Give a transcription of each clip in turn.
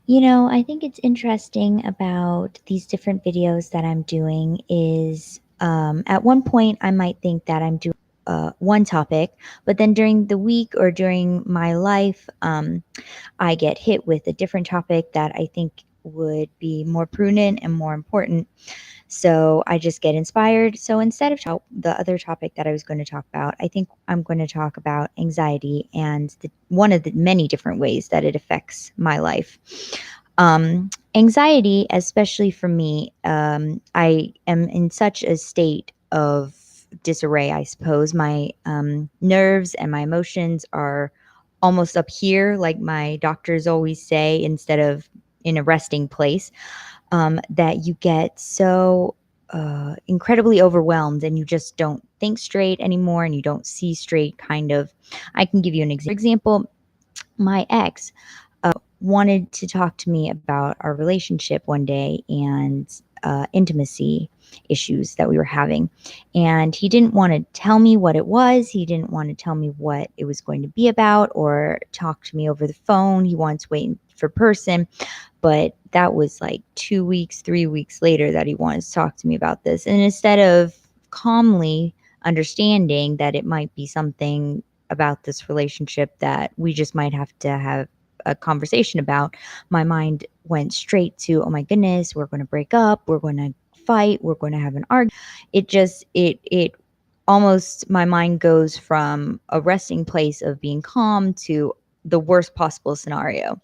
I think it's interesting about these different videos that I'm doing is at one point I might think that I'm doing one topic, but then during the week or during my life, I get hit with a different topic that I think would be more prudent and more important. So I just get inspired. So instead of the other topic that I was going to talk about, I think I'm going to talk about anxiety and one of the many different ways that it affects my life. Anxiety, especially for me, I am in such a state of disarray, I suppose. My nerves and my emotions are almost up here, like my doctors always say, instead of in a resting place, that you get so incredibly overwhelmed and you just don't think straight anymore and you don't see straight, kind of. I can give you an example. For example, my ex wanted to talk to me about our relationship one day and intimacy issues that we were having. And he didn't want to tell me what it was. He didn't want to tell me what it was going to be about or talk to me over the phone. He wants to wait for person. But that was like 2 weeks, 3 weeks later that he wanted to talk to me about this. And instead of calmly understanding that it might be something about this relationship that we just might have to have a conversation about, my mind went straight to, oh my goodness, we're going to break up, we're going to fight, we're going to have an argument. It almost, my mind goes from a resting place of being calm to the worst possible scenario.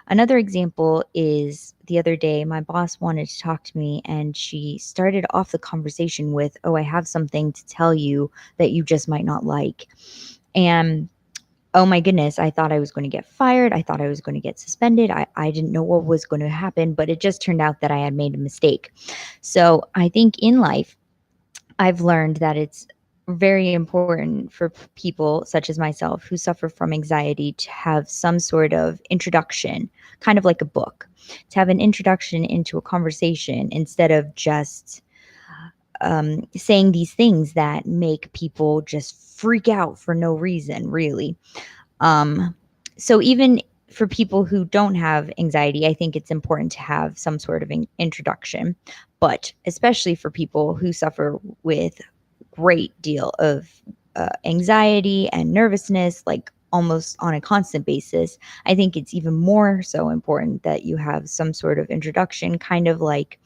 Another example is the other day, my boss wanted to talk to me and she started off the conversation with, oh, I have something to tell you that you just might not like. And oh my goodness, I thought I was going to get fired. I thought I was going to get suspended. I didn't know what was going to happen, but it just turned out that I had made a mistake. So I think in life, I've learned that it's very important for people such as myself who suffer from anxiety to have some sort of introduction, kind of like a book, to have an introduction into a conversation instead of just saying these things that make people just freak out for no reason, really. Um, so even for people who don't have anxiety, I think it's important to have some sort of introduction. But especially for people who suffer with great deal of anxiety and nervousness, like almost on a constant basis, I think it's even more so important that you have some sort of introduction, kind of like,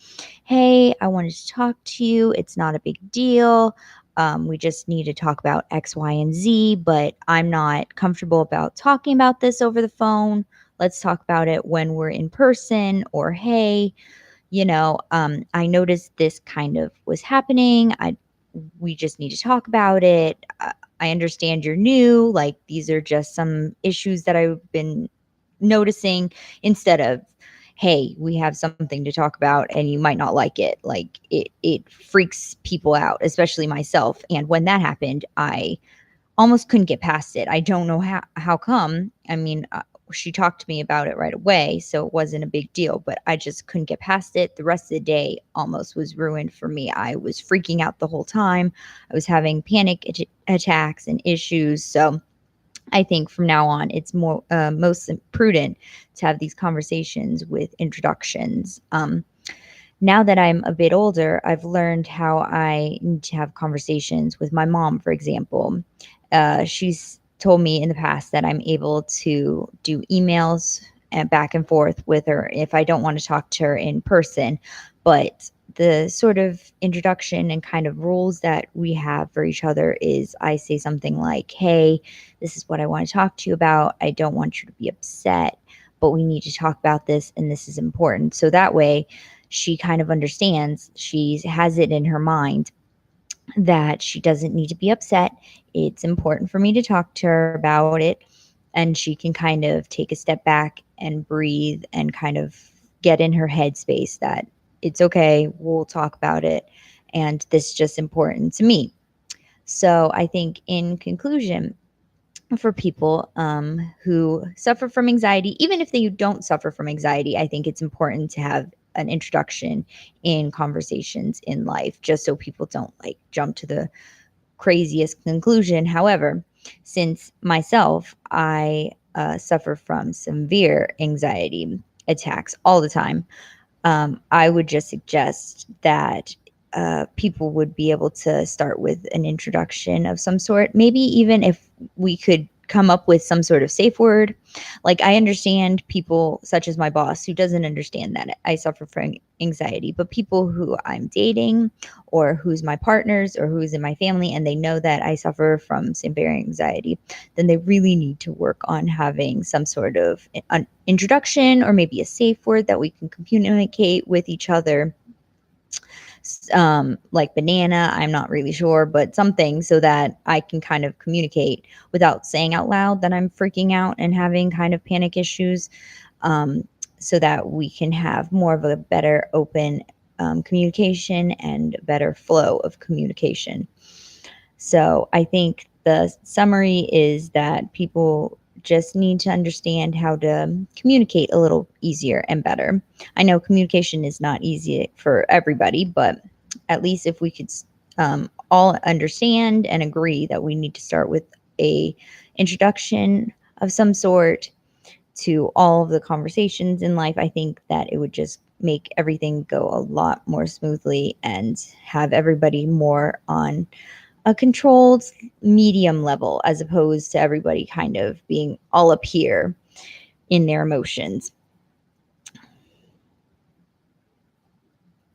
hey, I wanted to talk to you. It's not a big deal. We just need to talk about X, Y, and Z, but I'm not comfortable about talking about this over the phone. Let's talk about it when we're in person, or hey, I noticed this kind of was happening. We just need to talk about it. I understand you're new. Like, these are just some issues that I've been noticing, instead of, hey, we have something to talk about and you might not like it. Like, it freaks people out, especially myself. And when that happened, I almost couldn't get past it. I don't know how come. I mean, she talked to me about it right away, so it wasn't a big deal, but I just couldn't get past it. The rest of the day almost was ruined for me. I was freaking out the whole time. I was having panic attacks and issues. So I think from now on, it's more most prudent to have these conversations with introductions. Now that I'm a bit older, I've learned how I need to have conversations with my mom, for example. She's told me in the past that I'm able to do emails and back and forth with her if I don't want to talk to her in person. But the sort of introduction and kind of rules that we have for each other is, I say something like, hey, this is what I want to talk to you about. I don't want you to be upset, but we need to talk about this and this is important. So that way, she kind of understands, she has it in her mind that she doesn't need to be upset. It's important for me to talk to her about it. And she can kind of take a step back and breathe and kind of get in her headspace that it's okay, we'll talk about it. And this is just important to me. So I think in conclusion, for people who suffer from anxiety, even if they don't suffer from anxiety, I think it's important to have an introduction in conversations in life, just so people don't like jump to the craziest conclusion. However, since myself, I suffer from severe anxiety. attacks all the time. I would just suggest that people would be able to start with an introduction of some sort. Maybe even if we could come up with some sort of safe word. Like, I understand people such as my boss who doesn't understand that I suffer from anxiety, but people who I'm dating or who's my partners or who's in my family and they know that I suffer from severe anxiety, then they really need to work on having some sort of an introduction or maybe a safe word that we can communicate with each other. Like banana, I'm not really sure, but something so that I can kind of communicate without saying out loud that I'm freaking out and having kind of panic issues, um, so that we can have more of a better open communication and better flow of communication. So I think the summary is that people just need to understand how to communicate a little easier and better. I know communication is not easy for everybody, but at least if we could all understand and agree that we need to start with a introduction of some sort to all of the conversations in life, I think that it would just make everything go a lot more smoothly and have everybody more on a controlled medium level as opposed to everybody kind of being all up here in their emotions.